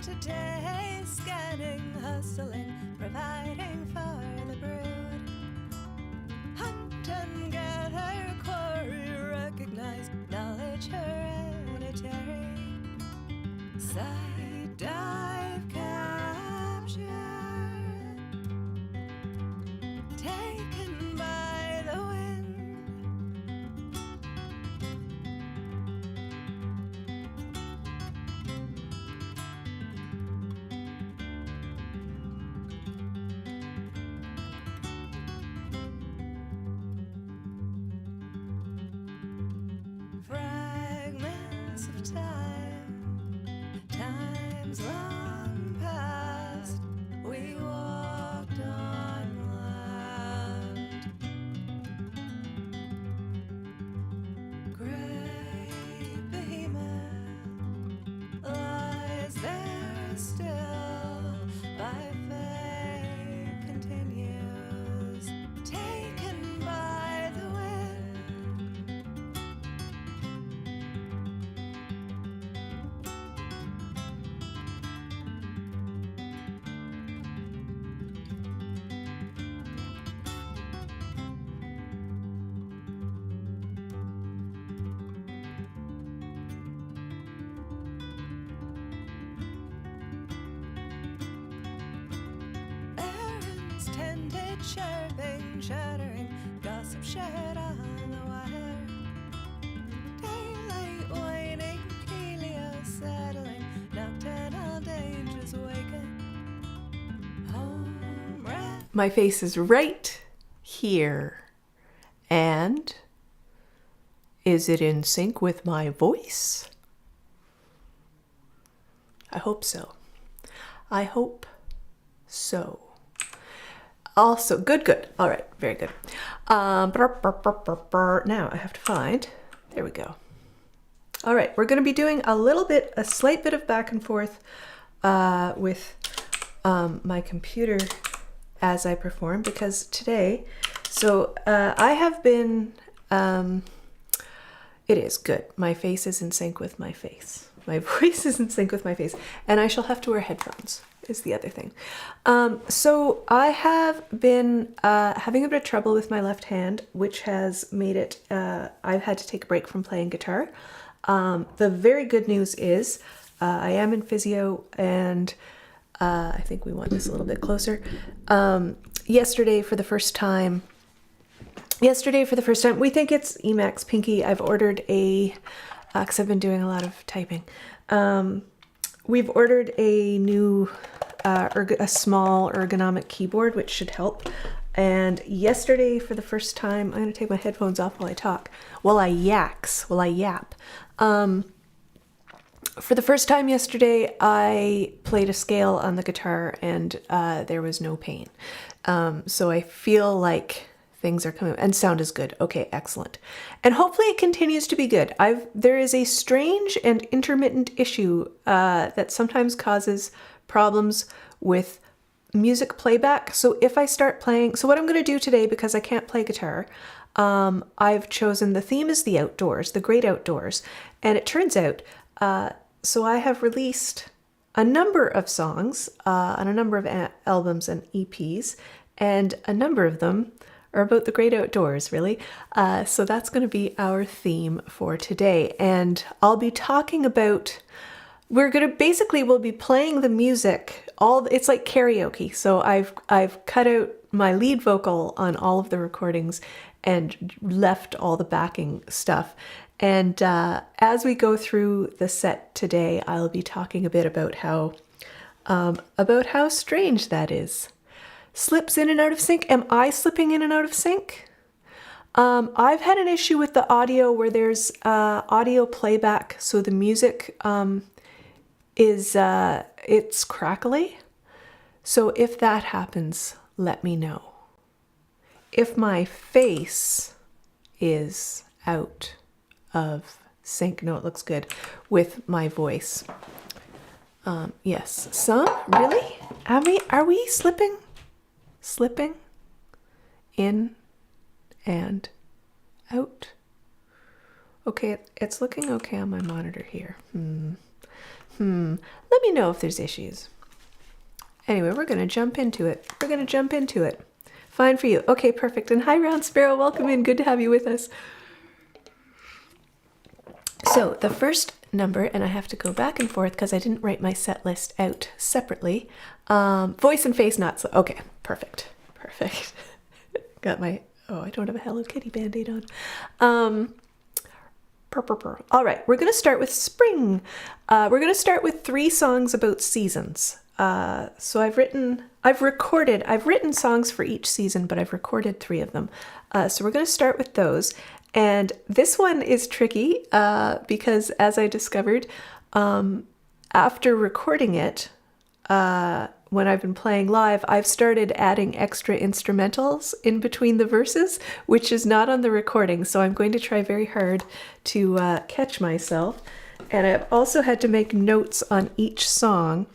today, scanning, hustling, providing for the brood. Hunt and gather, quarry, recognize, knowledge hereditary. Side dive, capture, taken by the wind. Fragments of time, times long past, we walked on land. Great behemoth lies there still, by faith continues, taken by the wind. Errands tended, chirping, chattering, gossip shared on the wire. Daylight waning, Helio settling, nocturnal dangers waking. Home rest. My face is right here. And is it in sync with my voice? I hope so. I hope so. Also, good. All right, very good. Now I have to find, there we go. All right, we're going to be doing a slight bit of back and forth with my computer as I perform, because today, I have been, it is good. My face is in sync with my face. My voice is in sync with my face, and I shall have to wear headphones is the other thing. So I have been having a bit of trouble with my left hand, which has made it, I've had to take a break from playing guitar. The very good news is I am in physio, and I think we want this a little bit closer. Yesterday for the first time, we think it's Emacs Pinky. I've ordered because I've been doing a lot of typing. We've ordered a new, a small ergonomic keyboard, which should help. And yesterday, for the first time, I'm going to take my headphones off while I talk, while I yap. For the first time yesterday, I played a scale on the guitar, and there was no pain. So I feel like things are coming, and sound is good. Okay, excellent. And hopefully it continues to be good. There is a strange and intermittent issue that sometimes causes problems with music playback. So if I start playing, so what I'm going to do today, because I can't play guitar, I've chosen, the theme is the outdoors, the great outdoors. And it turns out, so I have released a number of songs on a number of albums and EPs, and a number of them are about the great outdoors, really. So that's going to be our theme for today. And I'll be talking about, we'll be playing the music, it's like karaoke. So I've cut out my lead vocal on all of the recordings and left all the backing stuff. And as we go through the set today, I'll be talking a bit about how strange that is. Slips in and out of sync. Am I slipping in and out of sync? I've had an issue with the audio where there's audio playback, so the music it's crackly. So if that happens, let me know. If my face is out of sync, no, it looks good with my voice. Yes, some, really? Are we slipping in and out? Okay, it's looking okay on my monitor here. Let me know if there's issues. Anyway, we're going to jump into it. Fine for you. Okay, perfect. And hi, Round Sparrow. Welcome in. Good to have you with us. So the first number, and I have to go back and forth because I didn't write my set list out separately. Voice and face not so. Okay, perfect. Got my, I don't have a Hello Kitty Band-Aid on. All right, we're going to start with spring. We're going to start with 3 songs about seasons. So I've written songs for each season, but I've recorded 3 of them. So we're going to start with those. And this one is tricky because, as I discovered, after recording it, when I've been playing live, I've started adding extra instrumentals in between the verses, which is not on the recording. So I'm going to try very hard to catch myself. And I've also had to make notes on each song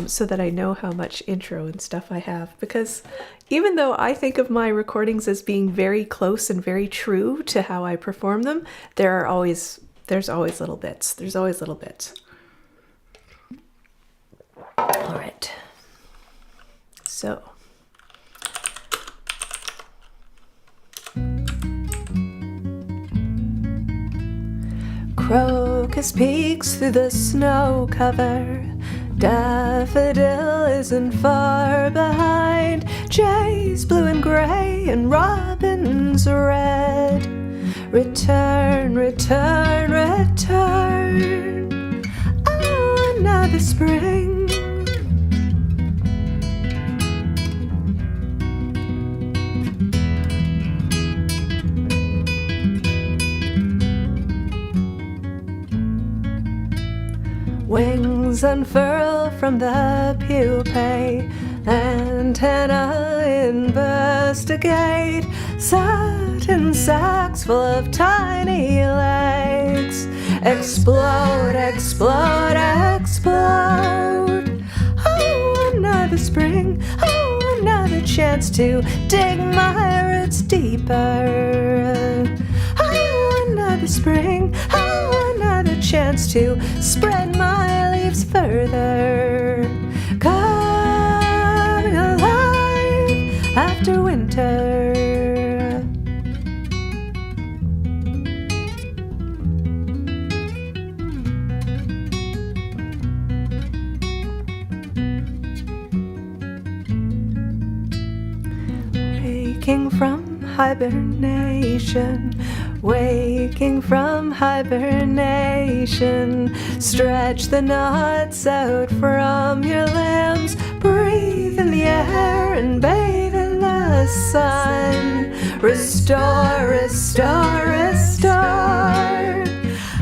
so that I know how much intro and stuff I have. Because even though I think of my recordings as being very close and very true to how I perform them, there's always little bits. All right. So. Crocus peeks through the snow cover. Daffodil isn't far behind. Jays blue and gray and robins red. Return, return, return. Oh, another spring. Wings unfurl from the pupae, antenna investigate, satin sacs full of tiny legs, explode, explode, explode. Oh, another spring, oh, another chance to dig my roots deeper. Oh, another spring, oh, another chance to spread my leaves further. Coming alive after winter. Waking from hibernation, waking from hibernation. Stretch the knots out from your limbs. Breathe in the air and bathe in the sun. Restore, restore, restore.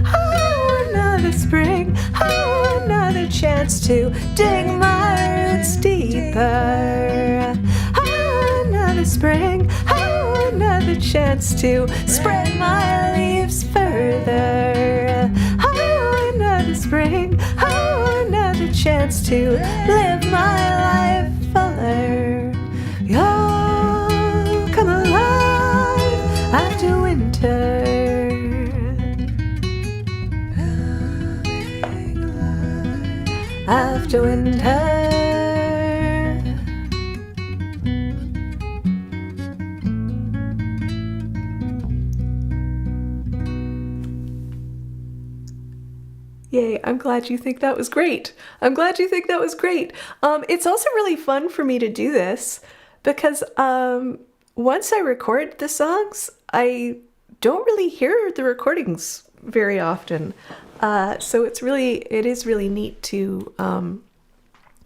Oh, another spring. Oh, another chance to dig my roots deeper. Oh, another spring. Oh, another chance to spread my leaves further. Oh, another spring. Oh, another chance to live my life fuller. You'll come alive after winter. After winter. Yay, I'm glad you think that was great. It's also really fun for me to do this because once I record the songs, I don't really hear the recordings very often. So it is really neat to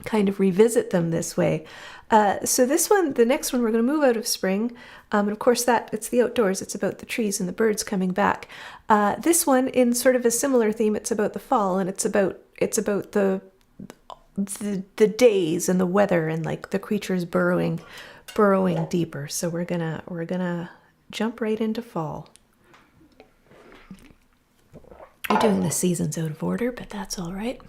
kind of revisit them this way. So the next one, we're going to move out of spring. And of course it's the outdoors. It's about the trees and the birds coming back. This one, in sort of a similar theme, it's about the fall, and it's about the days and the weather and like the creatures burrowing deeper. So we're gonna jump right into fall. We're doing the seasons out of order, but that's all right.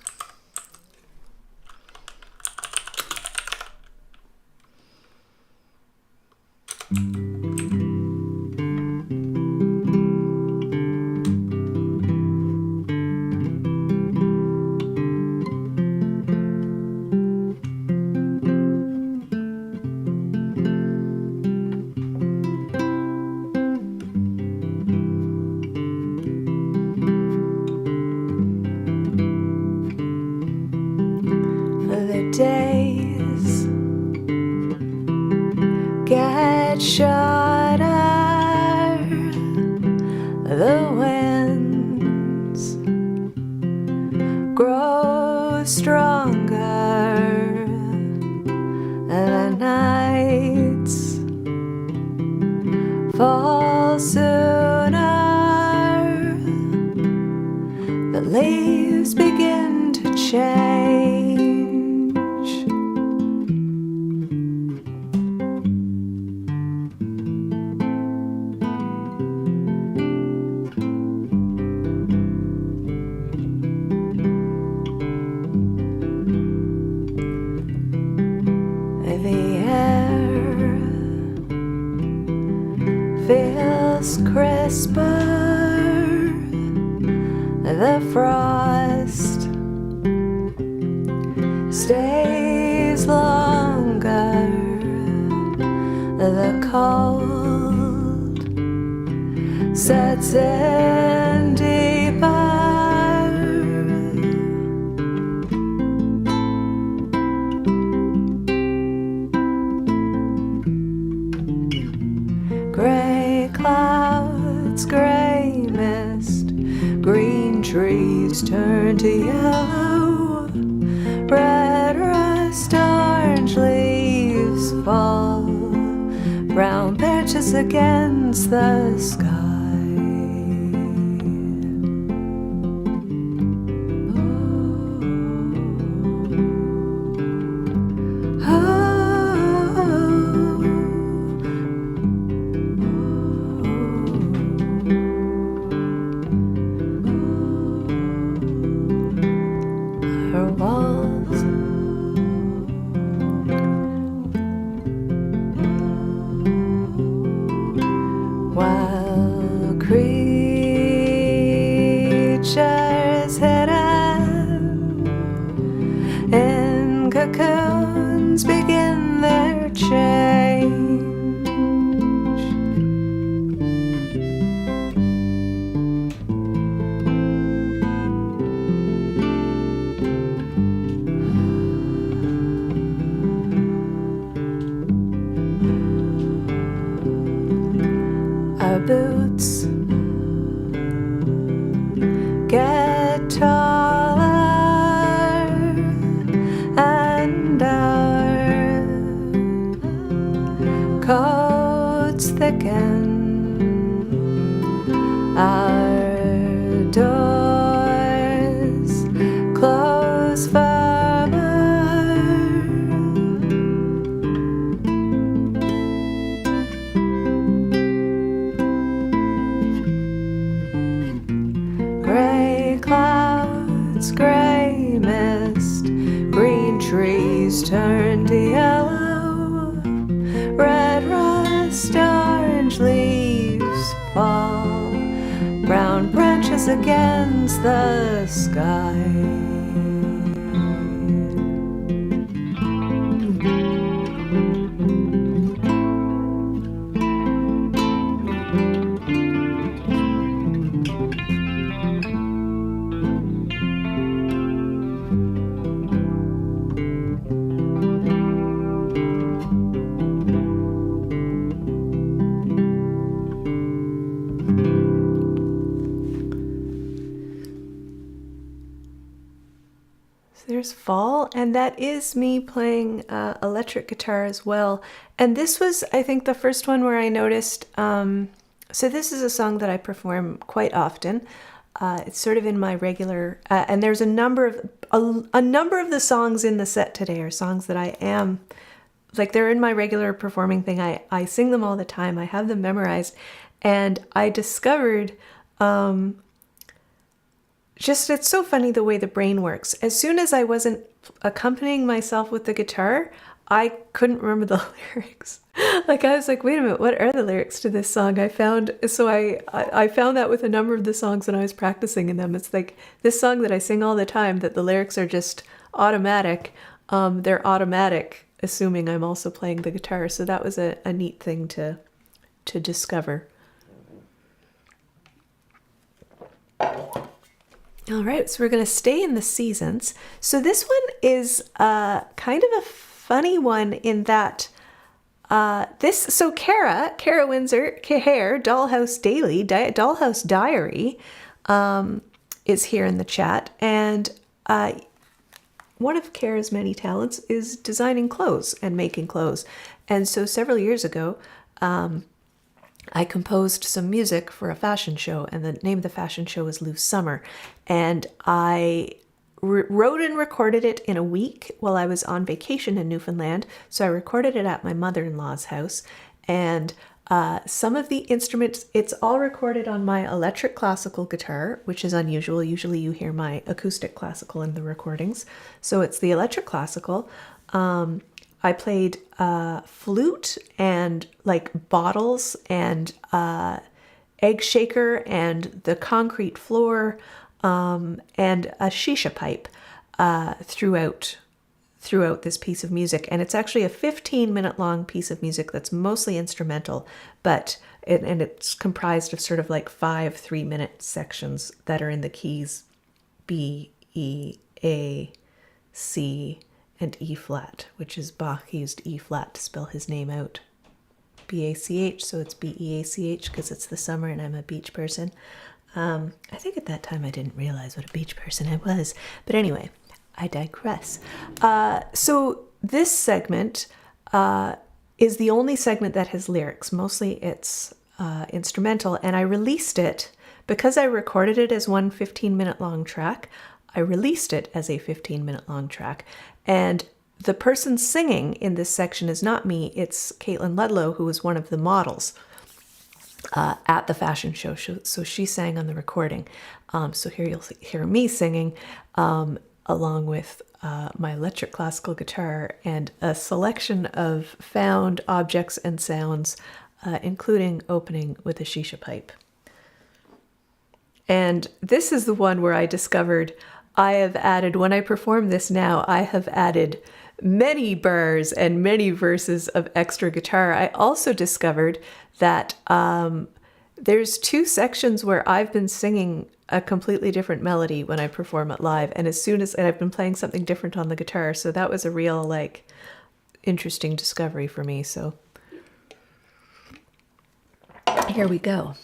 the days get shorter, the winds grow stronger, the nights fall sooner, the leaves begin to change. The air feels crisper, the frost stays longer, the cold sets in deeper. Gray clouds, gray mist, green trees turn to yellow, red rust, orange leaves fall, brown patches against the sky. Her walls wild creatures hidden in cocoons begin their change. Our boots get taller and our coats thicken, our doors close firmer. Gray clouds, gray mist, green trees turn to yellow, red rust, orange leaves fall, brown branches against the sky. There's Fall, and that is me playing electric guitar as well. And this was, I think, the first one where I noticed, so this is a song that I perform quite often. It's sort of in my regular, and there's a number of the songs in the set today are songs that I am, like they're in my regular performing thing. I sing them all the time. I have them memorized. And I discovered, just, it's so funny the way the brain works. As soon as I wasn't accompanying myself with the guitar, I couldn't remember the lyrics. Like I was like, wait a minute, what are the lyrics to this song? I found that with a number of the songs when I was practicing in them. It's like this song that I sing all the time, that the lyrics are just automatic. They're automatic, assuming I'm also playing the guitar. So that was a neat thing to discover. All right, so we're going to stay in the seasons. So this one is kind of a funny one in that Kara Windsor, Hare, Dollhouse Daily, Dollhouse Diary is here in the chat. And one of Kara's many talents is designing clothes and making clothes. And so several years ago, I composed some music for a fashion show, and the name of the fashion show was Loose Summer. And I wrote and recorded it in a week while I was on vacation in Newfoundland. So I recorded it at my mother-in-law's house. And some of the instruments, it's all recorded on my electric classical guitar, which is unusual. Usually you hear my acoustic classical in the recordings. So it's the electric classical. I played flute and like bottles and egg shaker and the concrete floor and a shisha pipe throughout this piece of music. And it's actually a 15-minute long piece of music that's mostly instrumental, but it's comprised of sort of like 5 3-minute sections that are in the keys B, E, A, C, and E flat, which is Bach used E flat to spell his name out. B-A-C-H, so it's B-E-A-C-H because it's the summer and I'm a beach person. I think at that time I didn't realize what a beach person I was. But anyway, I digress. So this segment is the only segment that has lyrics. Mostly it's instrumental, and I released it because I recorded it as one 15-minute long track. I released it as a 15-minute long track. And the person singing in this section is not me, it's Caitlin Ludlow, who was one of the models at the fashion show. So she sang on the recording. So here you'll hear me singing along with my electric classical guitar and a selection of found objects and sounds, including opening with a shisha pipe. And this is the one where I discovered I have added, when I perform this now, I have added many bars and many verses of extra guitar. I also discovered that there's 2 sections where I've been singing a completely different melody when I perform it live. And I've been playing something different on the guitar. So that was a real, like, interesting discovery for me. So here we go.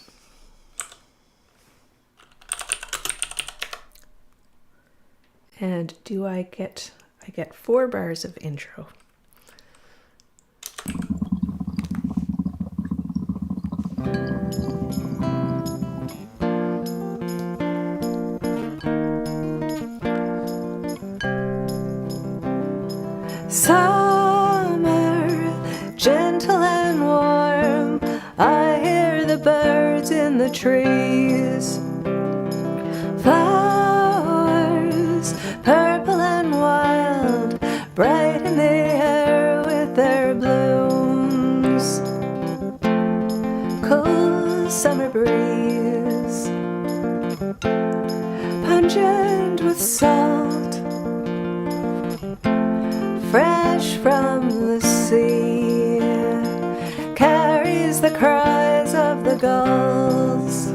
And I get 4 bars of intro. Summer, gentle and warm, I hear the birds in the trees. Flowers, purple and wild, bright in the air with their blooms. Cool summer breeze, pungent with salt, fresh from the sea, carries the cries of the gulls.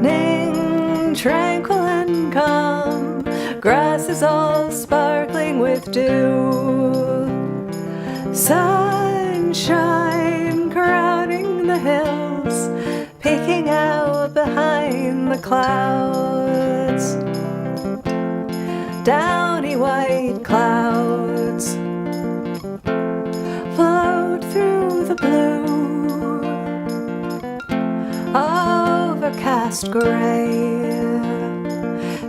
Ning, tranquil and calm, grass is all sparkling with dew. Sunshine crowding the hills, peeking out behind the clouds. Downy white clouds float through the blue. Overcast gray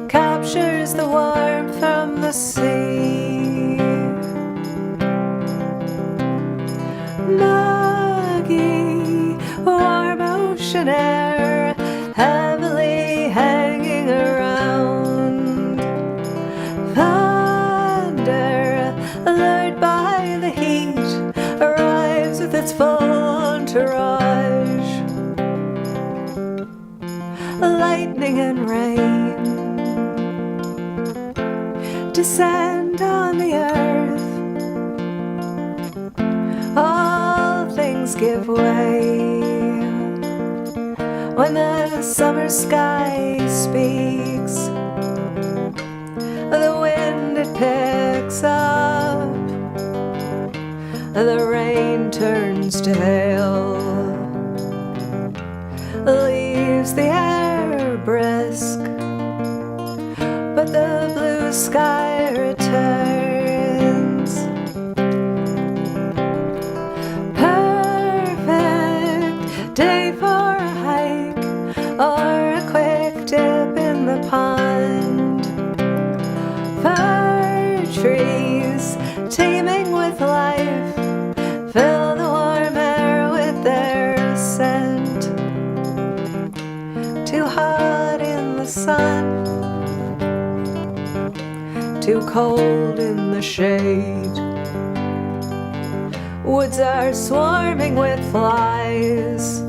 captures the warmth from the sea. Muggy, warm ocean air heavily hanging around. Thunder, lured by the heat, arrives with its full entourage. Lightning and rain descend on the earth. All things give way when when the summer sky speaks, the wind it picks up, the rain turns to hail, leaves the air brisk, but the blue sky returns. Perfect day for a hike or a quick dip in the pond. Fir trees teeming with life fill the warm air with their scent. Too hot in the sun, too cold in the shade. Woods are swarming with flies,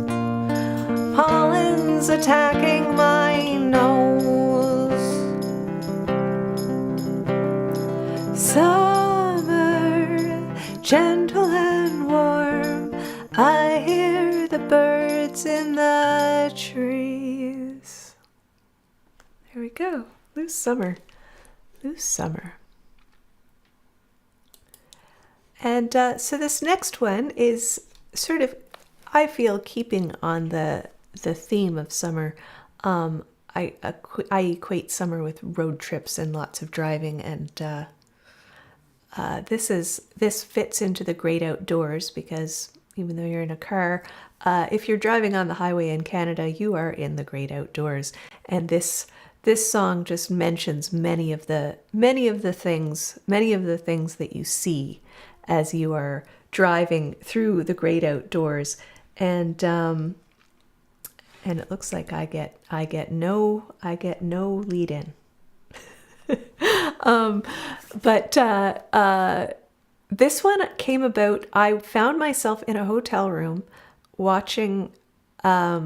pollen's attacking my nose. Summer, gentle and warm, I hear the birds in the trees. There we go. Loose summer. Loose summer. And so this next one is sort of, I feel, keeping on the theme of summer. I equate summer with road trips and lots of driving, and this fits into the great outdoors, because even though you're in a car, if you're driving on the highway in Canada, you are in the great outdoors. And this song just mentions many of the things that you see as you are driving through the great outdoors. And it looks like I get no lead in. But this one came about. I found myself in a hotel room watching. I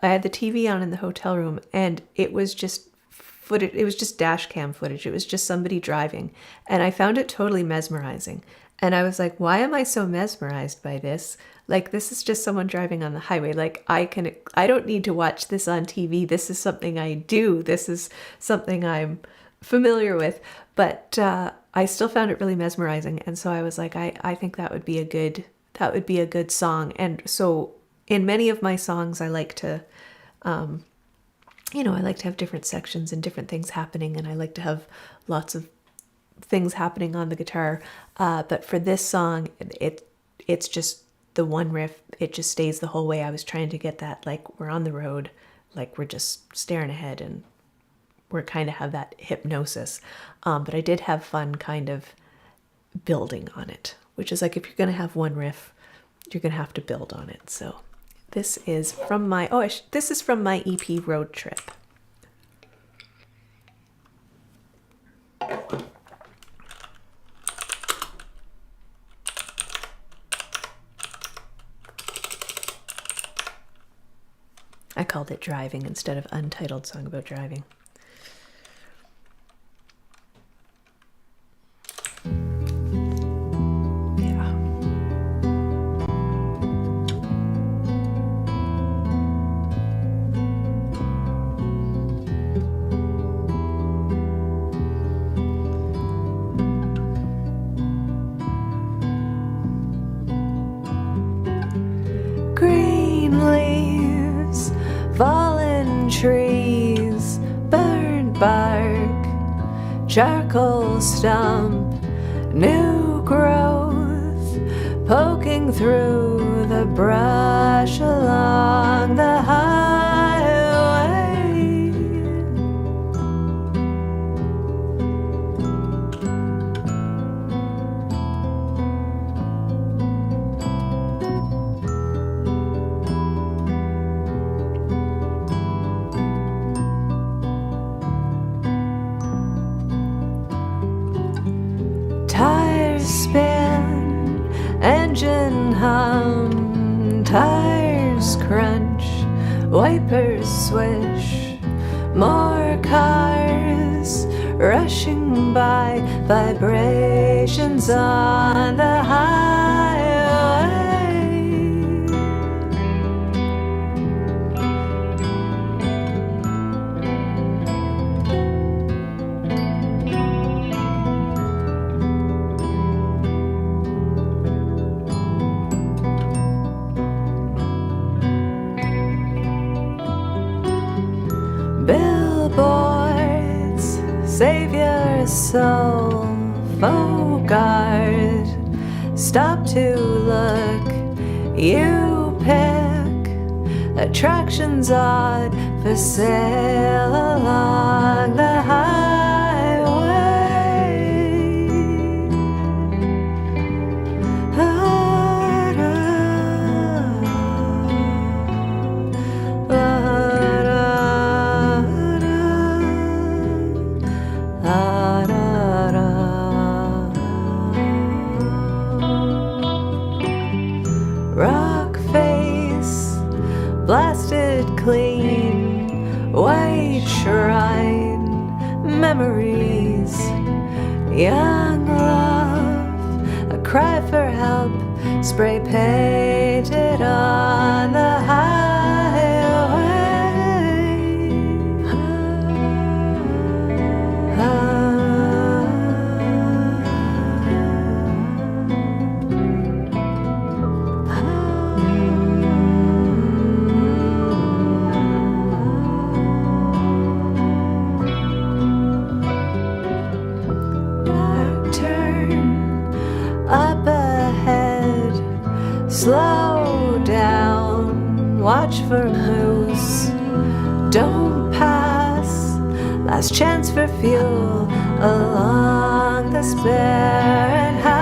had the TV on in the hotel room, and it was just footage. It was just dash cam footage. It was just somebody driving, and I found it totally mesmerizing. And I was like, why am I so mesmerized by this? Like, this is just someone driving on the highway. Like, I don't need to watch this on TV. This is something I do. This is something I'm familiar with. But I still found it really mesmerizing. And so I was like, I think that would be a good song. And so in many of my songs, I like to, I like to have different sections and different things happening. And I like to have lots of things happening on the guitar. But for this song, it's just the one riff. It just stays the whole way. I was trying to get that, like, we're on the road, like we're just staring ahead, and we're kind of have that hypnosis. But I did have fun kind of building on it, which is like, if you're going to have one riff, you're going to have to build on it. So this is from my, this is from my EP Road Trip. I called it Driving instead of Untitled Song About Driving. Fallen trees, burned bark, charcoal stump, new growth, poking through the brush along the highway. Tires spin, engine hum, tires crunch, wipers swish, more cars rushing by, vibrations on the highway. Save your soul, Fogart. Stop to look, you pick attractions odd for sale along the highway. Rock face, blasted clean, white shrine, memories, young love, a cry for help, spray painted on the up ahead, slow down, watch for moose, don't pass, last chance for fuel along the barren highway.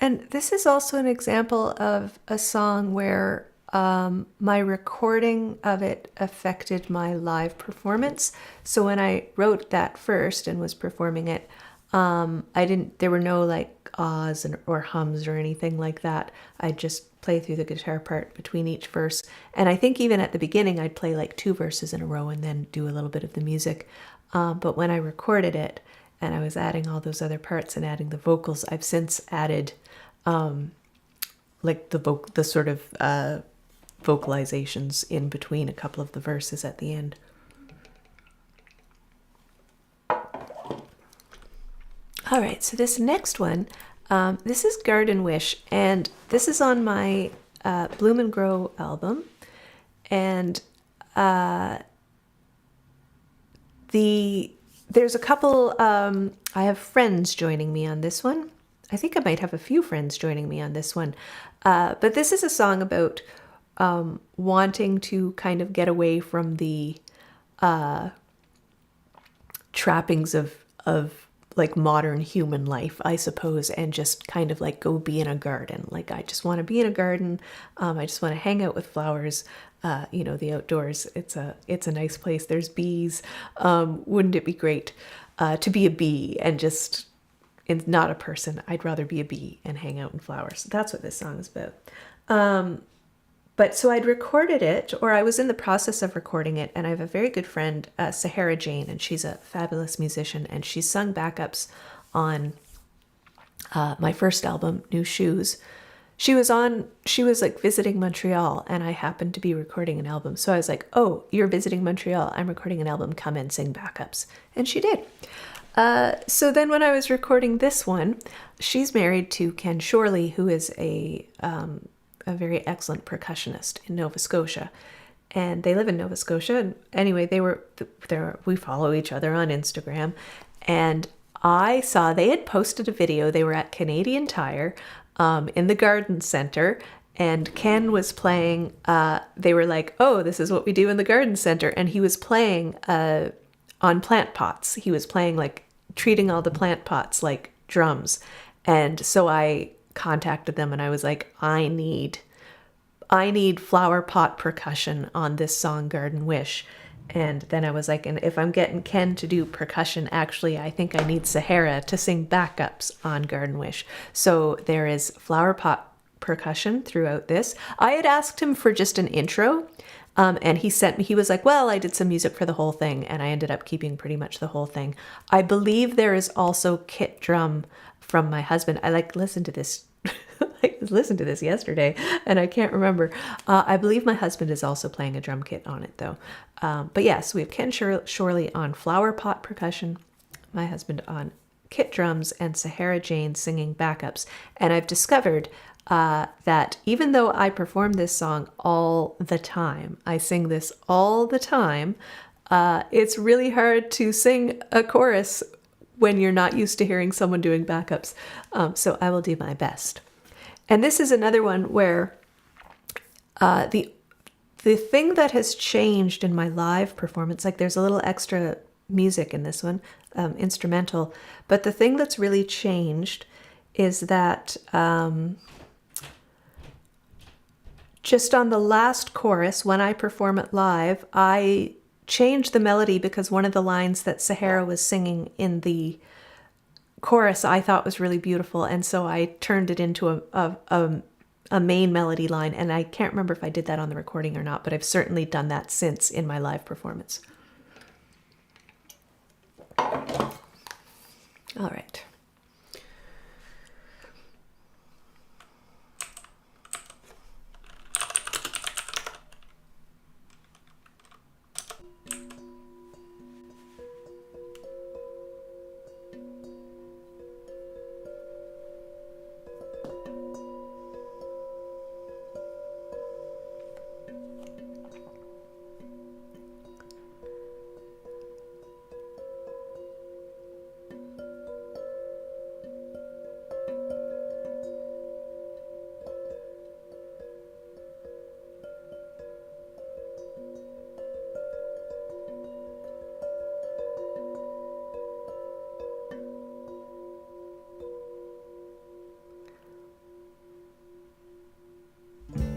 And this is also an example of a song where my recording of it affected my live performance. So when I wrote that first and was performing it, there were no like ahs or hums or anything like that. I'd just play through the guitar part between each verse. And I think even at the beginning, I'd play like 2 verses in a row and then do a little bit of the music. But when I recorded it and I was adding all those other parts and adding the vocals, I've since added like the sort of vocalizations in between a couple of the verses at the end. All right, so this next one, this is Garden Wish, and this is on my Bloom and Grow album, and there's a couple, I have friends joining me on this one. I think I might have a few friends joining me on this one. But this is a song about wanting to kind of get away from the trappings of like modern human life, I suppose, and just kind of like go be in a garden. Like, I just want to be in a garden. I just want to hang out with flowers, the outdoors. It's a nice place. There's bees. Wouldn't it be great to be a bee and just... It's not a person. I'd rather be a bee and hang out in flowers. That's what this song is about. But so I'd recorded it, or I was in the process of recording it, and I have a very good friend, Sahara Jane, and she's a fabulous musician, and she's sung backups on my first album, New Shoes. She was like visiting Montreal, and I happened to be recording an album. So I was like, oh, you're visiting Montreal. I'm recording an album. Come and sing backups. And she did. So then when I was recording this one, she's married to Ken Shorley, who is a very excellent percussionist in Nova Scotia. And they live in Nova Scotia. And anyway, we follow each other on Instagram. And I saw they had posted a video. They were at Canadian Tire in the garden center. And Ken was playing, they were like, oh, this is what we do in the garden center. And he was playing on plant pots. He was playing like treating all the plant pots like drums. And so I contacted them and I was like, I need I need flower pot percussion on this song, Garden Wish. And then I was like, and if I'm getting Ken to do percussion, actually, I think I need Sahara to sing backups on Garden Wish. So there is flower pot percussion throughout this. I had asked him for just an intro, and he was like, well, I did some music for the whole thing, and I ended up keeping pretty much the whole thing. I believe there is also kit drum from my husband. I listened to this. I listened to this yesterday and I can't remember. I believe my husband is also playing a drum kit on it though. But yes, we have Ken Shorley on flower pot percussion, my husband on kit drums, and Sahara Jane singing backups. And I've discovered that even though I perform this song all the time, I sing this all the time, it's really hard to sing a chorus when you're not used to hearing someone doing backups. So I will do my best. And this is another one where the thing that has changed in my live performance, like there's a little extra music in this one, instrumental, but the thing that's really changed is that just on the last chorus, when I perform it live, I changed the melody because one of the lines that Sahara was singing in the chorus I thought was really beautiful, and so I turned it into a main melody line, and I can't remember if I did that on the recording or not, but I've certainly done that since in my live performance. All right.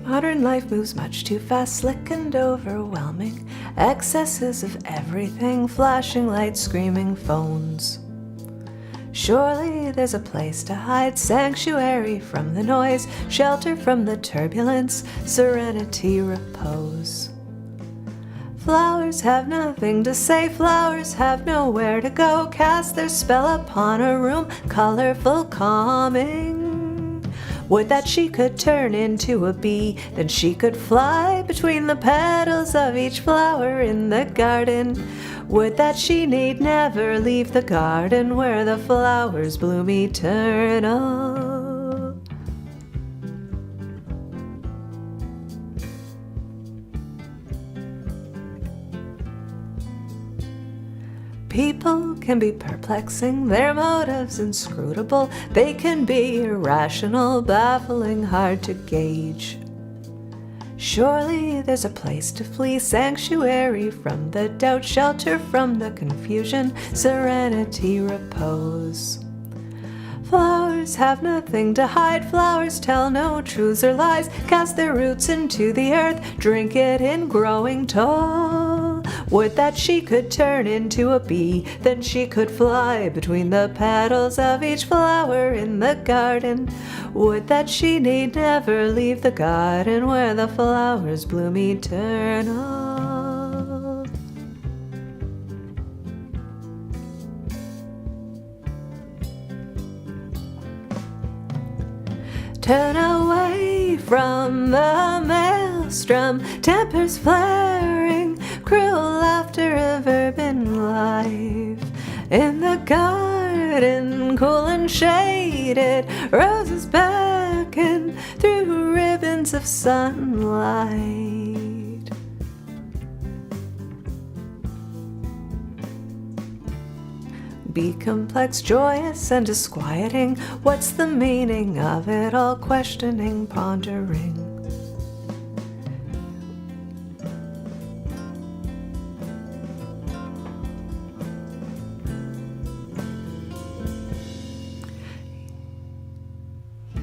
Modern life moves much too fast, slick and overwhelming. Excesses of everything, flashing lights, screaming phones. Surely there's a place to hide, sanctuary from the noise, shelter from the turbulence, serenity, repose. Flowers have nothing to say, flowers have nowhere to go, cast their spell upon a room, colorful, calming. Would that she could turn into a bee, then she could fly between the petals of each flower in the garden. Would that she need never leave the garden where the flowers bloom eternal. People can be perplexing, their motives inscrutable. They can be irrational, baffling, hard to gauge. Surely there's a place to flee, sanctuary from the doubt, shelter from the confusion, serenity, repose. Flowers have nothing to hide, flowers tell no truths or lies, cast their roots into the earth, drink it in growing tall. Would that she could turn into a bee, then she could fly between the petals of each flower in the garden. Would that she need never leave the garden where the flowers bloom eternal. Turn away from the maelstrom, tempers flaring, cruel laughter of urban life. In the garden, cool and shaded, roses beckon through ribbons of sunlight. Be complex, joyous, and disquieting. What's the meaning of it all? Questioning, pondering.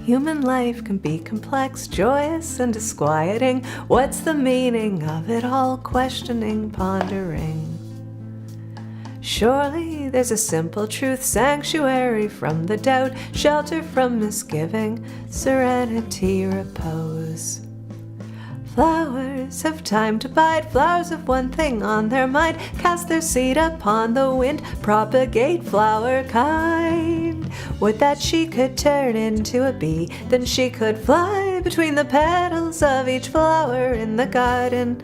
Human life can be complex, joyous, and disquieting. What's the meaning of it all? Questioning, pondering. Surely there's a simple truth, sanctuary from the doubt, shelter from misgiving, serenity, repose. Flowers have time to bide, flowers have one thing on their mind, cast their seed upon the wind, propagate flower kind. Would that she could turn into a bee, then she could fly between the petals of each flower in the garden.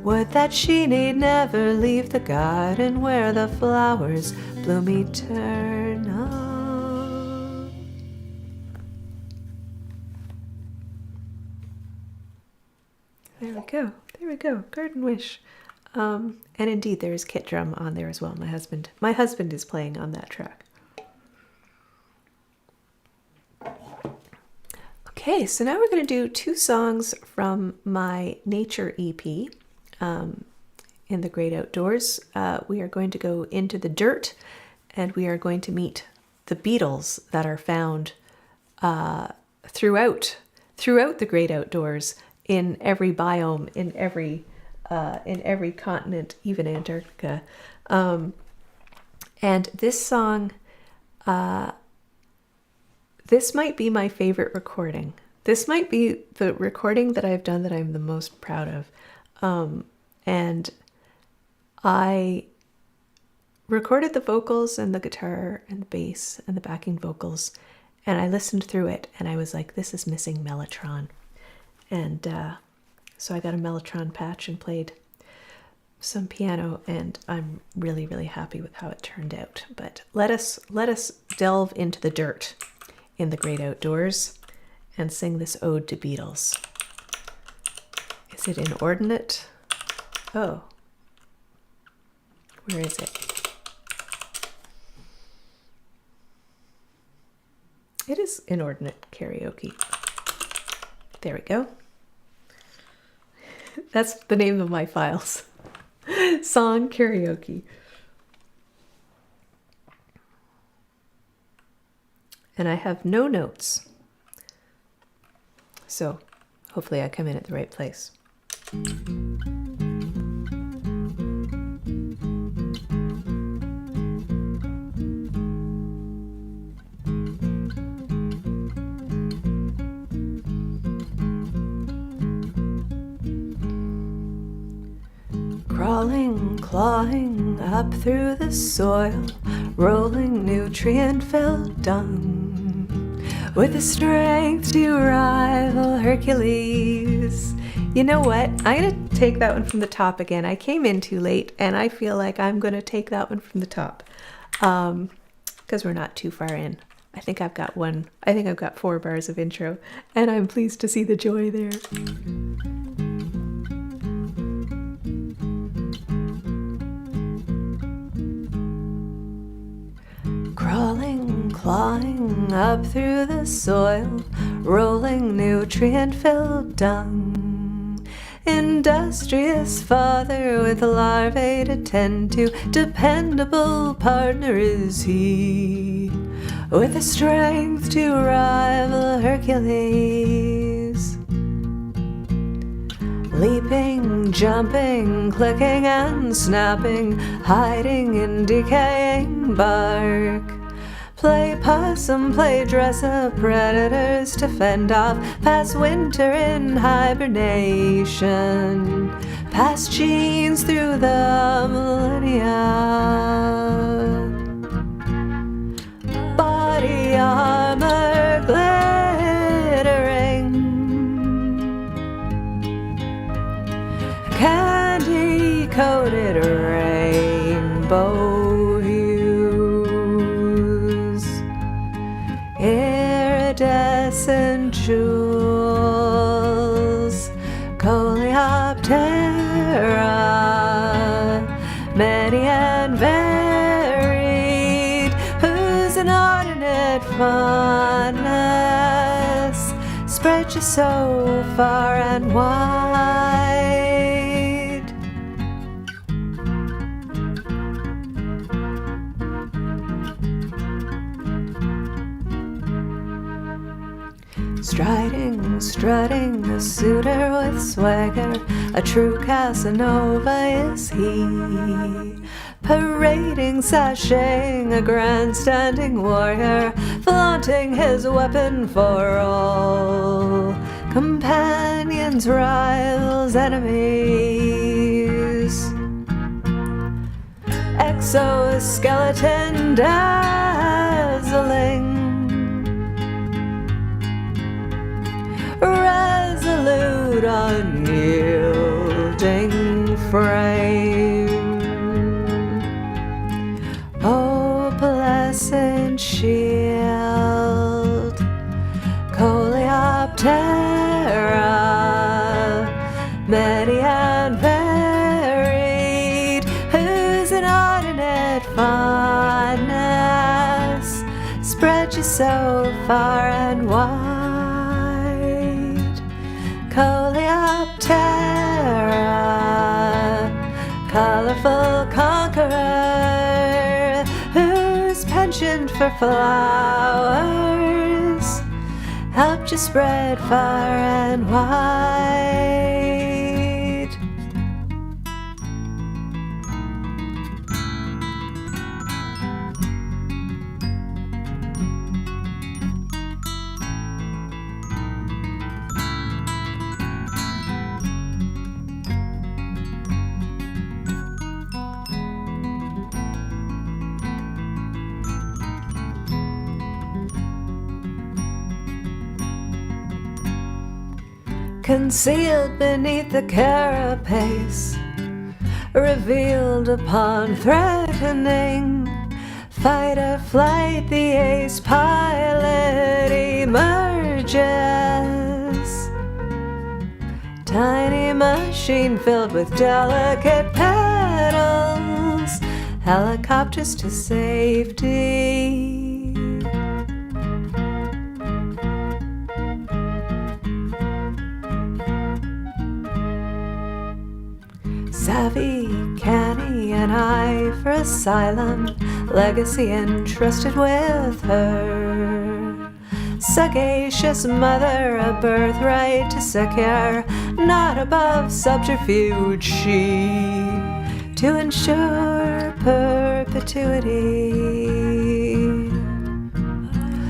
Would that she need never leave the garden where the flowers bloom eternal. There we go. There we go. Garden Wish. And indeed, there is kit drum on there as well. My husband is playing on that track. Okay, so now we're going to do 2 songs from my nature EP. In the great outdoors, we are going to go into the dirt, and we are going to meet the beetles that are found throughout the great outdoors, in every biome, in every continent, even Antarctica. And this song, this might be my favorite recording. This might be the recording that I've done that I'm the most proud of. And I recorded the vocals and the guitar and the bass and the backing vocals, and I listened through it, and I was like, this is missing Mellotron. And so I got a Mellotron patch and played some piano, and I'm really, really happy with how it turned out. But let us delve into the dirt in the great outdoors and sing this ode to beetles. Is it inordinate? Oh. Where is it? It is inordinate karaoke. There we go. That's the name of my files. Song karaoke. And I have no notes. So hopefully I come in at the right place. Crawling, clawing up through the soil, rolling nutrient-filled dung, with the strength to rival Hercules. You know what? I'm going to take that one from the top again. I came in too late, and I feel like I'm going to take that one from the top, because we're not too far in. I think I've got 4 bars of intro, and I'm pleased to see the joy there. Crawling, clawing up through the soil, rolling nutrient-filled dung. Industrious father with larvae to tend to, dependable partner is he, with the strength to rival Hercules. Leaping, jumping, clicking and snapping, hiding in decaying bark. Play possum, play dress up, predators to fend off, pass winter in hibernation, pass genes through the millennia. Body armor glittering, candy-coated rainbow hues, iridescent jewels, coleoptera, many and varied, whose inordinate fondness spread you so far and wide. Striding, strutting, a suitor with swagger, a true Casanova is he. Parading, sashaying, a grandstanding warrior, flaunting his weapon for all. Companions, rivals, enemies. Exoskeleton dazzling, resolute, unyielding frame. Oh, blessed shield, Coleoptera, many and varied, whose inordinate fondness spread you so far and wide. Coleoptera, colorful conqueror, whose penchant for flowers helped you spread far and wide. Concealed beneath the carapace, revealed upon threatening fight or flight, the ace pilot emerges. Tiny machine filled with delicate pedals, helicopters to safety. Savvy, canny, an eye for asylum, legacy entrusted with her. Sagacious mother, a birthright to secure, not above subterfuge she, to ensure perpetuity.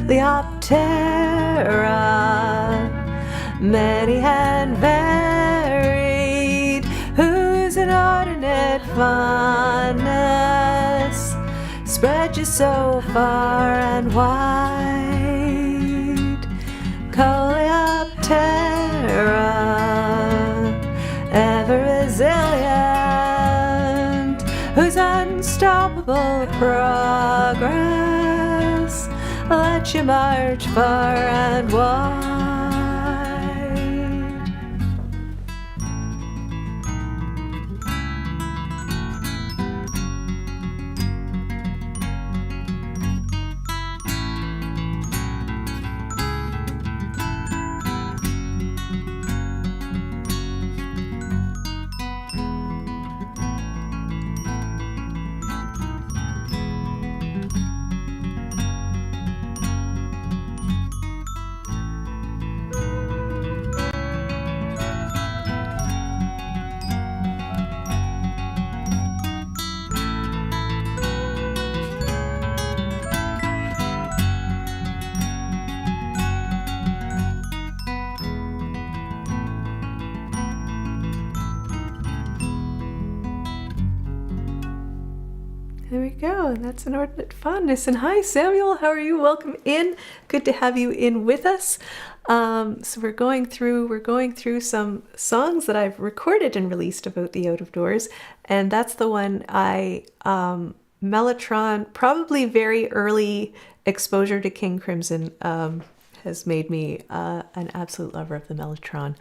Leoptera, many and varied, whose inordinate fondness spread you so far and wide. Coleoptera, ever resilient, whose unstoppable progress let you march far and wide. There we go. That's Inordinate Fondness. And hi, Samuel. How are you? Welcome in. Good to have you in with us. So we're going through some songs that I've recorded and released about the out of doors, and that's the one I Mellotron, probably very early exposure to King Crimson, has made me an absolute lover of the Mellotron.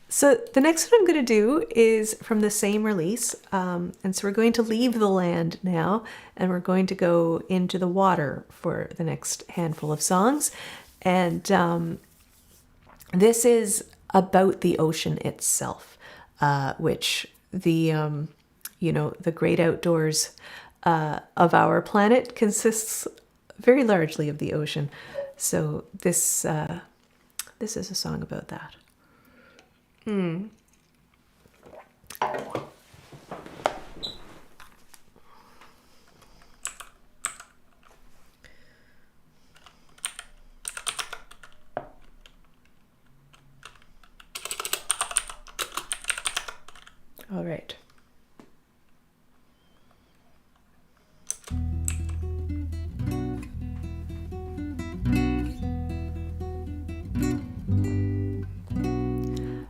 So the next one I'm going to do is from the same release, and so we're going to leave the land now, and we're going to go into the water for the next handful of songs, and this is about the ocean itself, which the the great outdoors of our planet consists very largely of the ocean. So this This is a song about that. All right.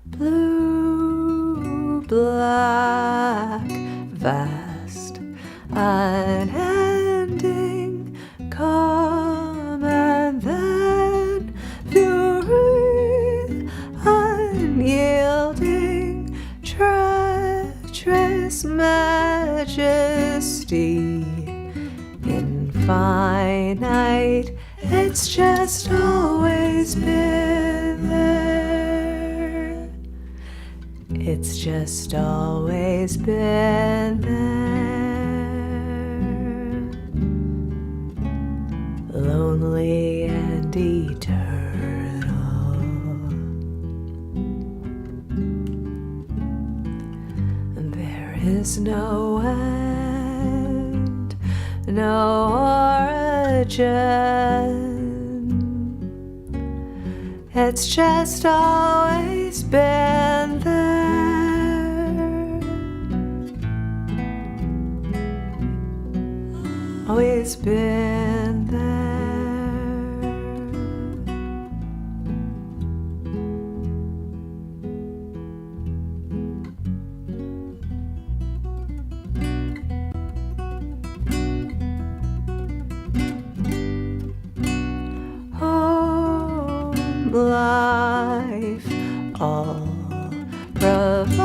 Blue, black, vast, unending, calm, and then fury, unyielding, treacherous majesty, infinite, it's just always been there. It's just always been there. Lonely and eternal. There is no end, no origin. It's just always been there. Always been there. Life, all providing,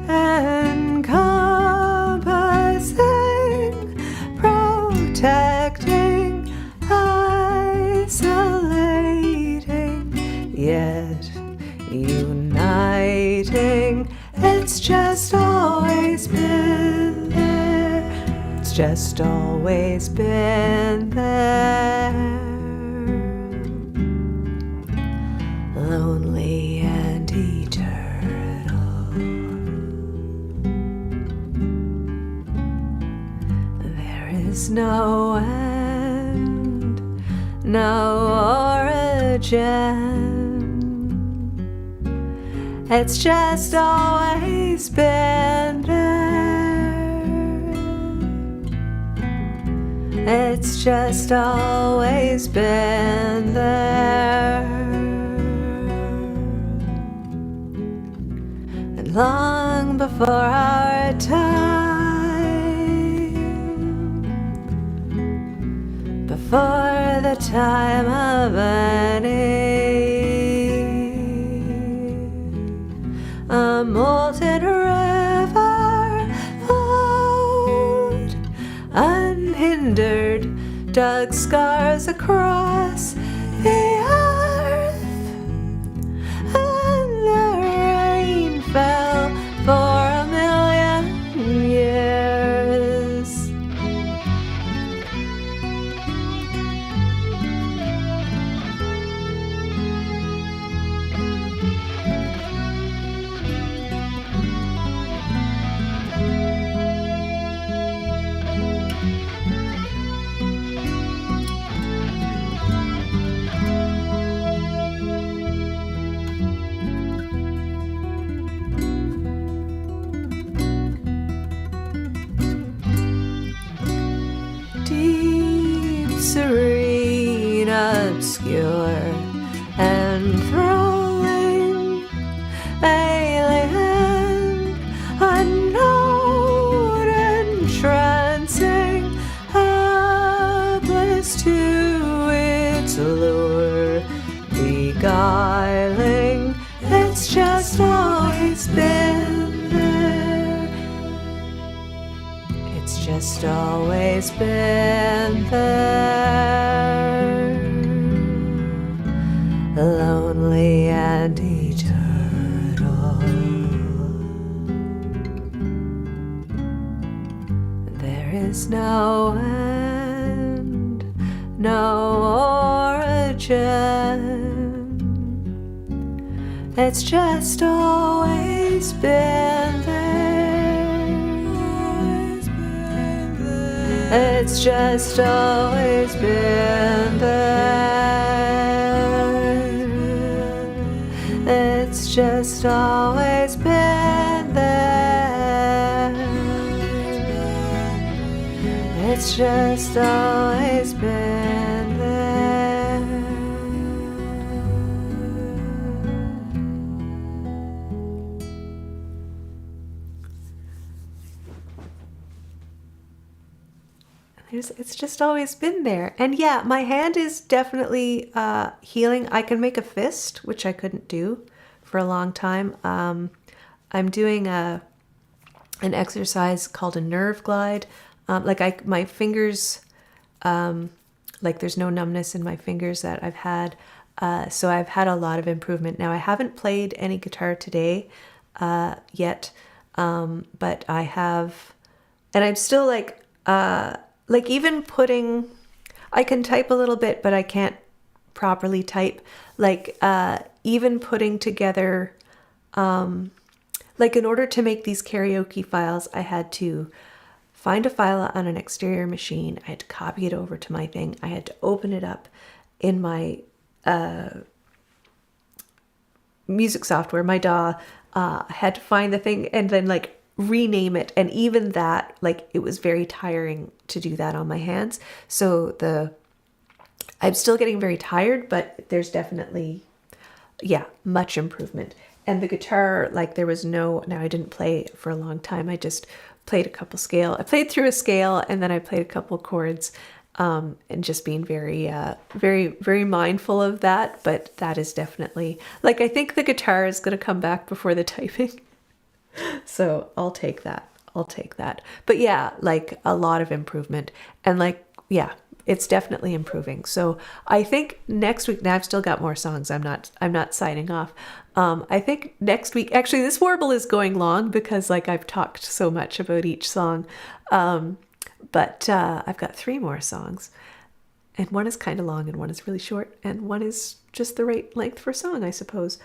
encompassing, protecting, isolating, yet uniting. It's just always been there. It's just always been there. Lonely and eternal. There is no end, no origin. It's just always been there. It's just always been there. Long before our time, before the time of any, a molten river flowed unhindered, dug scars across the earth, and the rain fell for a million years. Serene, obscure, enthralling, alien, unknown, entrancing, helpless to its lure, beguiling. It's just always been there. It's just always been there. Lonely and eternal. There is no end, no origin. It's just always been there. It's just always been there. It's just always been there. It's just always been there. It's just always been there. And yeah, my hand is definitely healing. I can make a fist, which I couldn't do for a long time. I'm doing an exercise called a nerve glide. My fingers, like there's no numbness in my fingers that I've had. So I've had a lot of improvement. Now I haven't played any guitar today yet, but I have, and I'm still like even putting, I can type a little bit, but I can't properly type. Even putting together, in order to make these karaoke files, I had to find a file on an exterior machine. I had to copy it over to my thing. I had to open it up in my music software, my DAW. I had to find the thing and then rename it. And even that, it was very tiring to do that on my hands. So I'm still getting very tired, but there's definitely, much improvement. And the guitar, there was now I didn't play for a long time. I just played a couple scale. I played through a scale and then I played a couple chords, and just being very, very mindful of that. But that is definitely, I think the guitar is going to come back before the typing. So I'll take that. But yeah, a lot of improvement. And it's definitely improving. So I think next week, now I've still got more songs. I'm not signing off. I think next week, actually this Warble is going long because I've talked so much about each song. But I've got 3 more songs, and one is kind of long and one is really short and one is just the right length for a song, I suppose.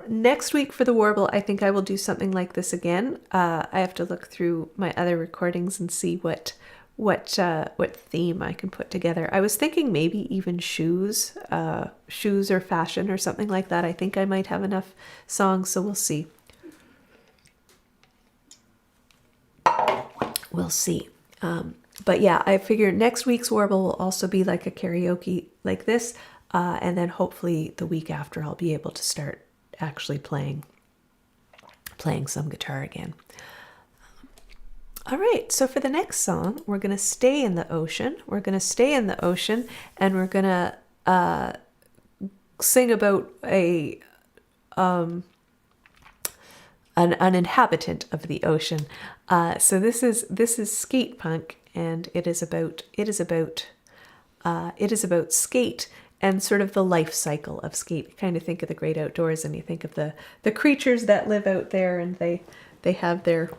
Next week for the Warble, I think I will do something like this again. I have to look through my other recordings and see what theme I can put together. I was thinking maybe even shoes or fashion or something like that. I think I might have enough songs, so we'll see. We'll see. But yeah, I figure next week's Warble will also be like a karaoke like this. And then hopefully the week after I'll be able to start actually playing some guitar again. All right, so for the next song, we're going to stay in the ocean. We're going to stay in the ocean and we're going to sing about an inhabitant of the ocean. So this is skate punk, and it is about skate and sort of the life cycle of skate. You kind of think of the great outdoors and you think of the creatures that live out there, and they have their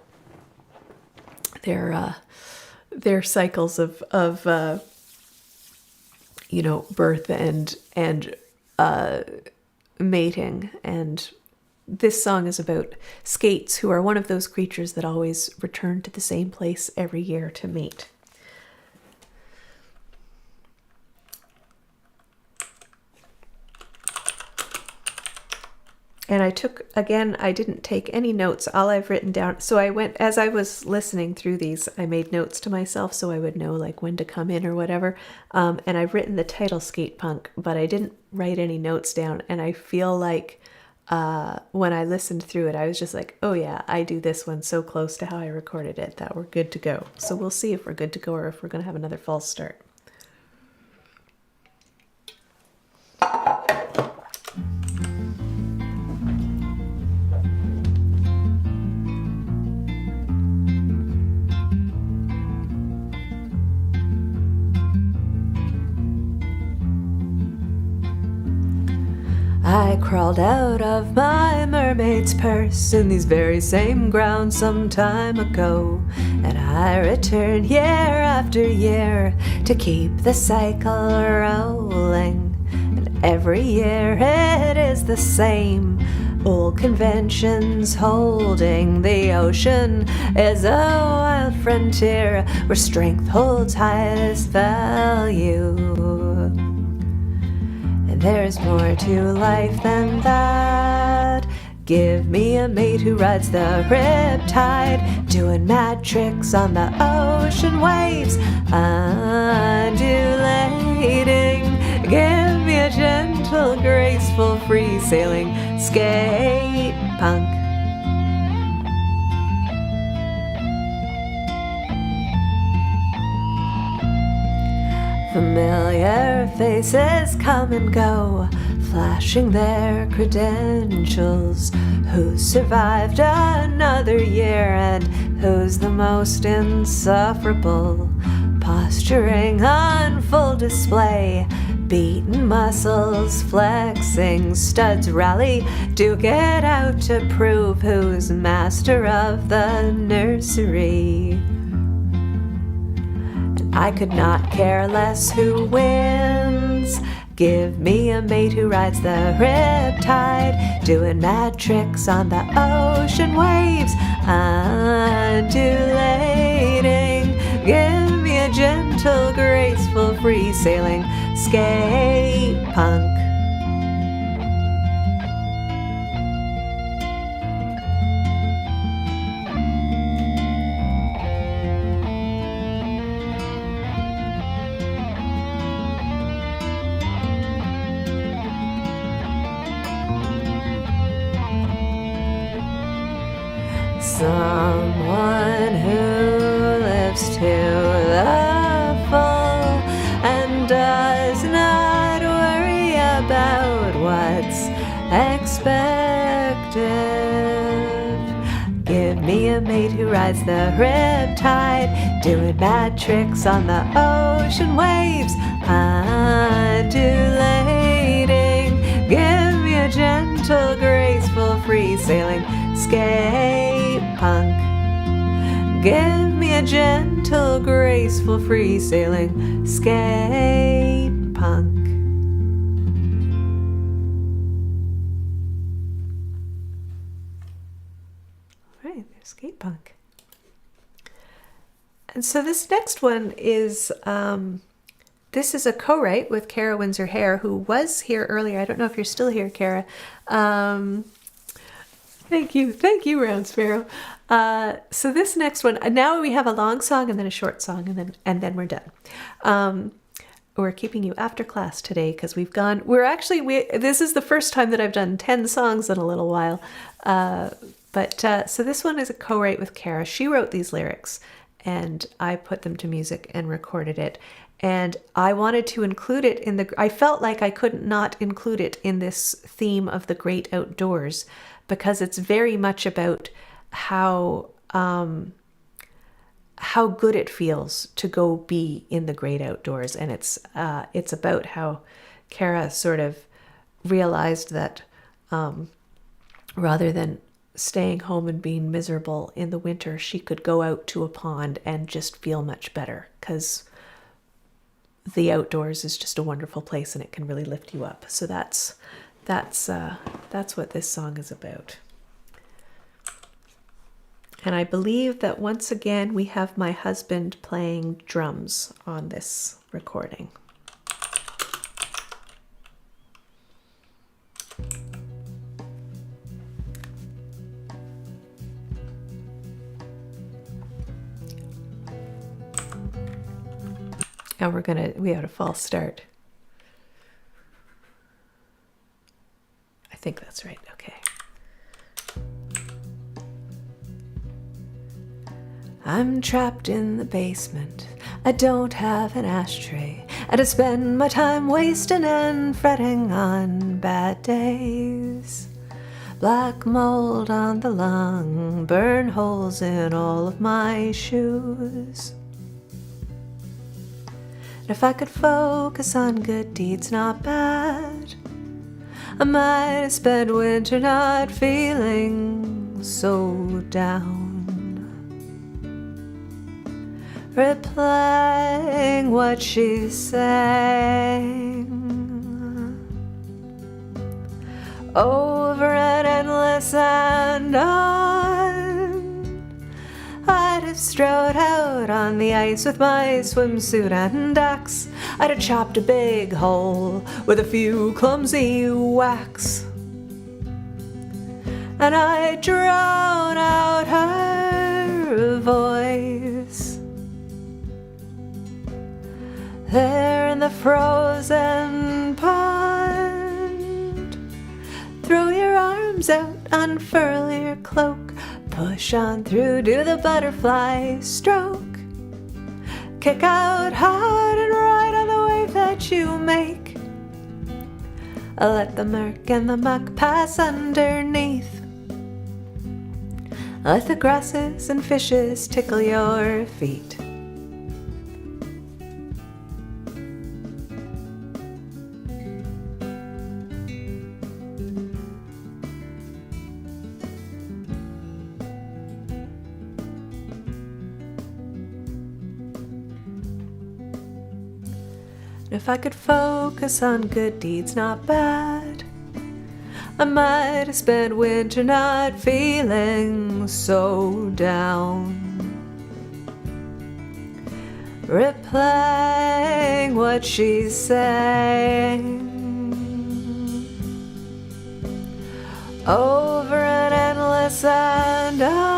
cycles of birth and mating. And this song is about skates, who are one of those creatures that always return to the same place every year to mate. And I didn't take any notes. All I've written down, so I went, as I was listening through these, I made notes to myself so I would know when to come in or whatever. And I've written the title Skate Punk, but I didn't write any notes down. And I feel like when I listened through it, I was just like, oh yeah, I do this one so close to how I recorded it that we're good to go. So we'll see if we're good to go or if we're going to have another false start. I crawled out of my mermaid's purse in these very same grounds some time ago, and I return year after year to keep the cycle rolling. And every year it is the same, old conventions holding. The ocean is a wild frontier where strength holds highest value. And there's more to life than that. Give me a mate who rides the riptide, doing mad tricks on the ocean waves, undulating. Give me a gentle, graceful, free-sailing skate punk. Familiar faces come and go, flashing their credentials. Who survived another year and who's the most insufferable? Posturing on full display, beaten muscles flexing, studs rally, duke it out to prove who's master of the nursery. I could not care less who wins. Give me a mate who rides the riptide, doing mad tricks on the ocean waves, undulating. Give me a gentle, graceful, free-sailing skate punk. Someone who lives to the full and does not worry about what's expected. Give me a mate who rides the riptide, doing mad tricks on the ocean waves, undulating. Give me a gentle, graceful, free-sailing skate punk. Give me a gentle, graceful, free-sailing skate punk. All right, there's skate punk. And so this next one is this is a co-write with Kara Windsor Hare, who was here earlier. I don't know if you're still here, Kara. Thank you, Round Sparrow. So this next one, now we have a long song and then a short song, and then we're done. We're keeping you after class today because this is the first time that I've done 10 songs in a little while. So this one is a co-write with Kara. She wrote these lyrics, and I put them to music and recorded it. And I wanted to include it I felt like I couldn't not include it in this theme of the great outdoors, because it's very much about how good it feels to go be in the great outdoors. And it's about how Kara sort of realized that rather than staying home and being miserable in the winter, she could go out to a pond and just feel much better, because the outdoors is just a wonderful place and it can really lift you up. So that's what this song is about. And I believe that once again we have my husband playing drums on this recording. And we had a false start. I think that's right. Okay. I'm trapped in the basement. I don't have an ashtray. And I spend my time wasting and fretting on bad days. Black mold on the lung, burn holes in all of my shoes. If I could focus on good deeds, not bad, I might have spent winter not feeling so down, replaying what she sang over an endless and on. I'd have strode out on the ice with my swimsuit and axe. I'd have chopped a big hole with a few clumsy whacks, and I'd drown out her voice there in the frozen pond. Throw your arms out, unfurl your cloak, push on through, do the butterfly stroke. Kick out hard and ride on the wave that you make. Let the murk and the muck pass underneath. Let the grasses and fishes tickle your feet. If I could focus on good deeds, not bad, I might have spent winter not feeling so down, replaying what she sang over an endless and on.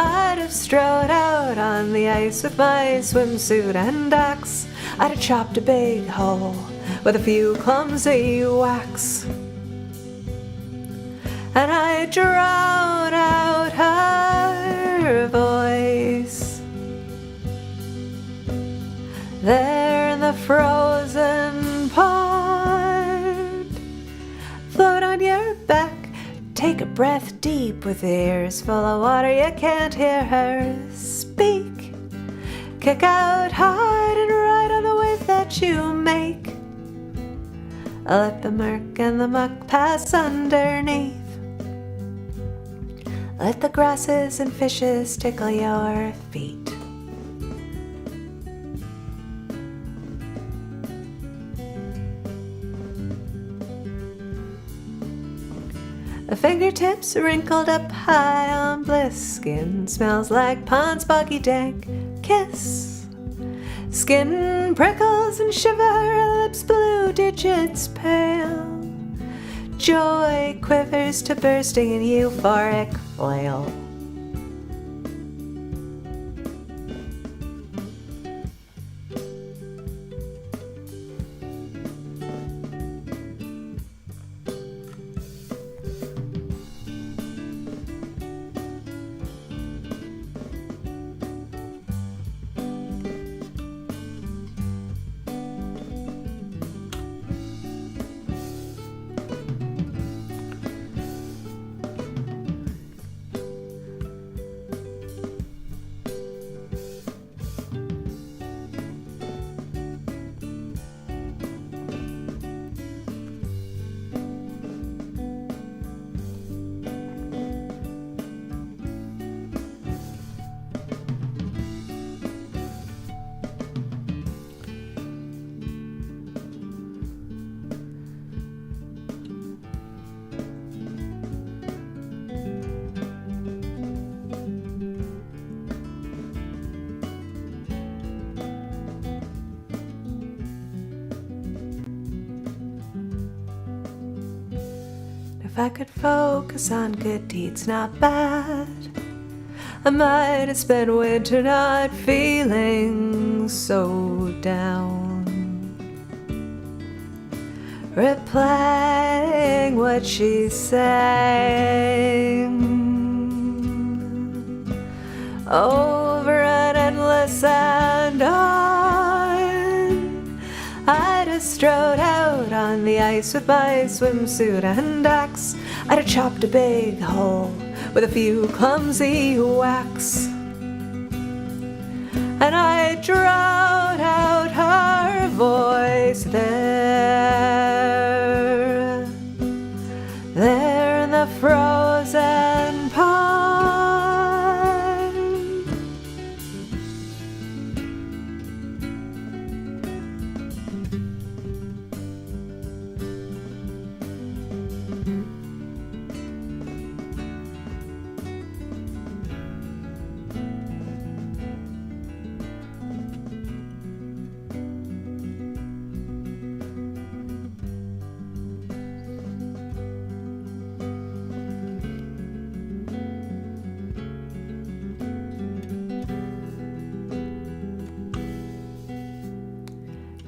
I'd have strode out on the ice with my swimsuit and axe. I'd have chopped a big hole with a few clumsy whacks, and I'd drown out her voice there in the frozen pond. Float on your back, take a breath deep with ears full of water. You can't hear her speak. Kick out hard and ride on the wave that you make. Let the murk and the muck pass underneath. Let the grasses and fishes tickle your feet. The fingertips wrinkled up high on bliss. Skin smells like pond's boggy dank kiss. Skin prickles and shiver, lips blue, digits pale. Joy quivers to bursting in euphoric flail. If I could focus on good deeds, not bad, I might have spent winter not feeling so down, replaying what she sang over an endless and on. I'd have strode out on the ice with my swimsuit and axe. I'd have chopped a big hole with a few clumsy whacks, and I drowned out her voice there a frozen pond.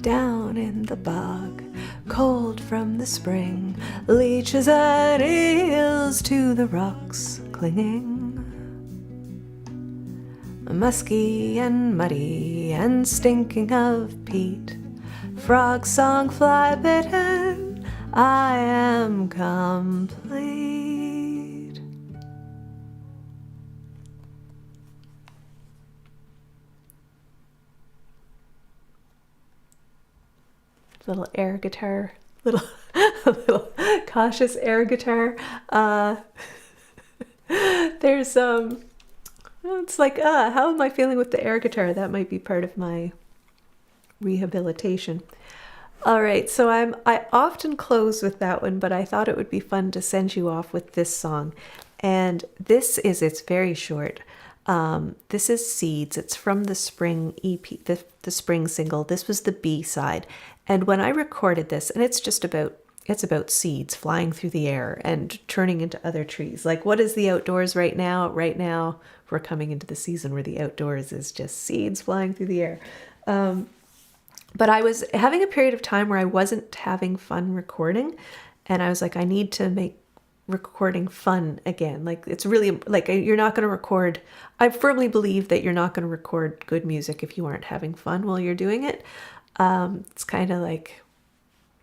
Down in the bog, cold from the spring, leeches and eels to the rocks clinging. Musky and muddy and stinking of peat, frog song fly bitten, I am complete. Little air guitar, little cautious air guitar. There's it's like, how am I feeling with the air guitar? That might be part of my rehabilitation. All right, so I often close with that one, but I thought it would be fun to send you off with this song. And it's very short. This is Seeds. It's from the spring EP, the spring single. This was the B side. And when I recorded this, and it's about seeds flying through the air and turning into other trees. Like, what is the outdoors right now? Right now, we're coming into the season where the outdoors is just seeds flying through the air. But I was having a period of time where I wasn't having fun recording. And I was like, I need to make recording fun again. Like, it's really like, you're not going to record. I firmly believe that you're not going to record good music if you aren't having fun while you're doing it. It's kind of like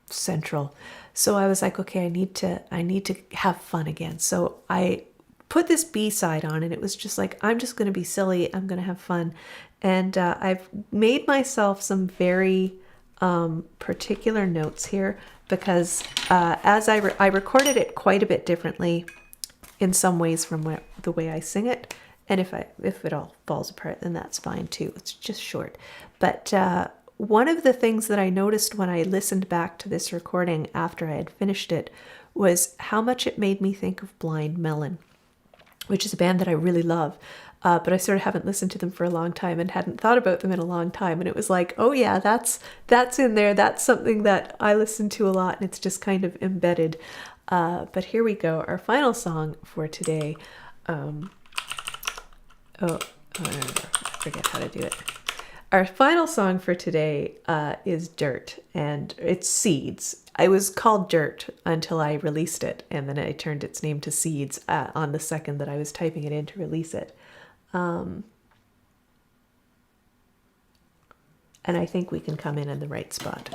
central. So I was like, okay, I need to have fun again. So I put this B side on, and it was just like, I'm just going to be silly. I'm going to have fun. And I've made myself some very particular notes here, because as I recorded it quite a bit differently in some ways from the way I sing it. And if it all falls apart, then that's fine too. It's just short. But one of the things that I noticed when I listened back to this recording after I had finished it was how much it made me think of Blind Melon, which is a band that I really love. But I sort of haven't listened to them for a long time and hadn't thought about them in a long time. And it was like, oh yeah, that's in there. That's something that I listen to a lot, and it's just kind of embedded. But here we go. Our final song for today. I forget how to do it. Our final song for today is Dirt, and it's Seeds. It was called Dirt until I released it, and then I turned its name to Seeds on the second that I was typing it in to release it. And I think we can come in the right spot.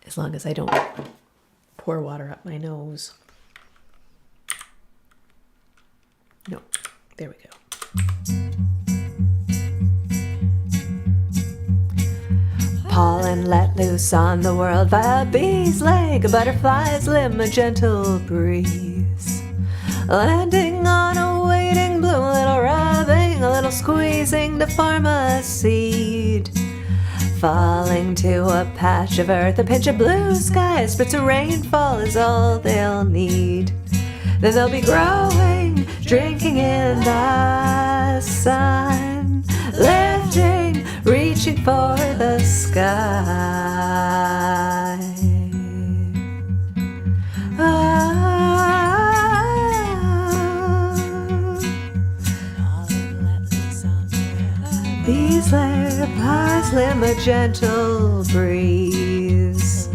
As long as I don't pour water up my nose. No, there we go. Pollen let loose on the world by a bee's leg, a butterfly's limb, a gentle breeze. Landing on a waiting bloom, a little rubbing, a little squeezing to form a seed. Falling to a patch of earth, a pinch of blue sky, a spritz of rainfall is all they'll need. Then they'll be growing, drinking in the sun, lifting, reaching for the sky. These layer parsley, a gentle breeze,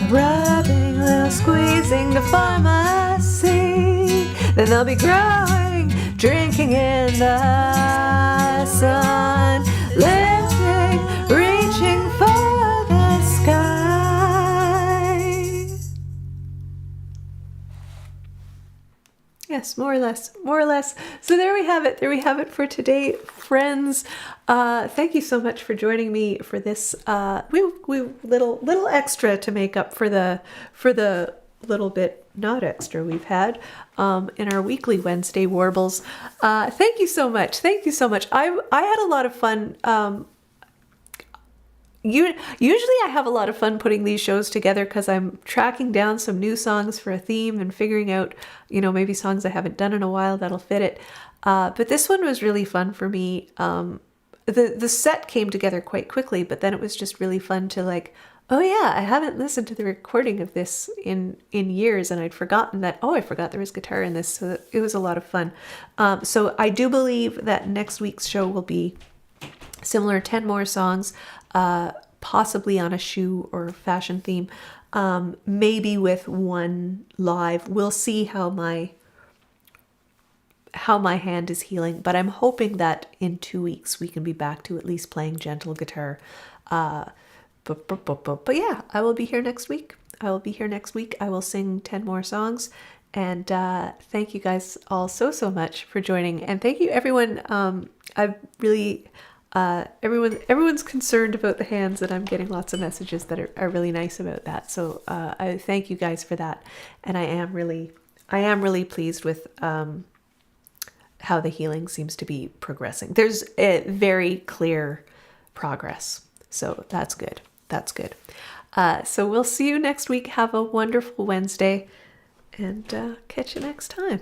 rubbing, a little squeezing to form a seed. Then they'll be growing, drinking in the sun, lifting, reaching for the sky. Yes, more or less, more or less. So there we have it. There we have it for today, friends. Thank you so much for joining me for this we little extra to make up for the little bit not extra we've had in our weekly Wednesday warbles. Thank you so much. Thank you so much. I had a lot of fun. Usually I have a lot of fun putting these shows together because I'm tracking down some new songs for a theme and figuring out, maybe songs I haven't done in a while that'll fit it. But this one was really fun for me. The set came together quite quickly, but then it was just really fun to like, oh yeah, I haven't listened to the recording of this in years, and I'd forgotten that, I forgot there was guitar in this. So it was a lot of fun. So I do believe that next week's show will be similar, 10 more songs, possibly on a shoe or fashion theme, maybe with one live. We'll see how my hand is healing, but I'm hoping that in 2 weeks we can be back to at least playing gentle guitar. But yeah, I will be here next week. I will sing 10 more songs. And thank you guys all so much for joining. And thank you everyone. I've really... everyone's concerned about the hands, and I'm getting lots of messages that are really nice about that. So I thank you guys for that. And I am really pleased with how the healing seems to be progressing. There's a very clear progress. So that's good. That's good. So we'll see you next week. Have a wonderful Wednesday, and catch you next time.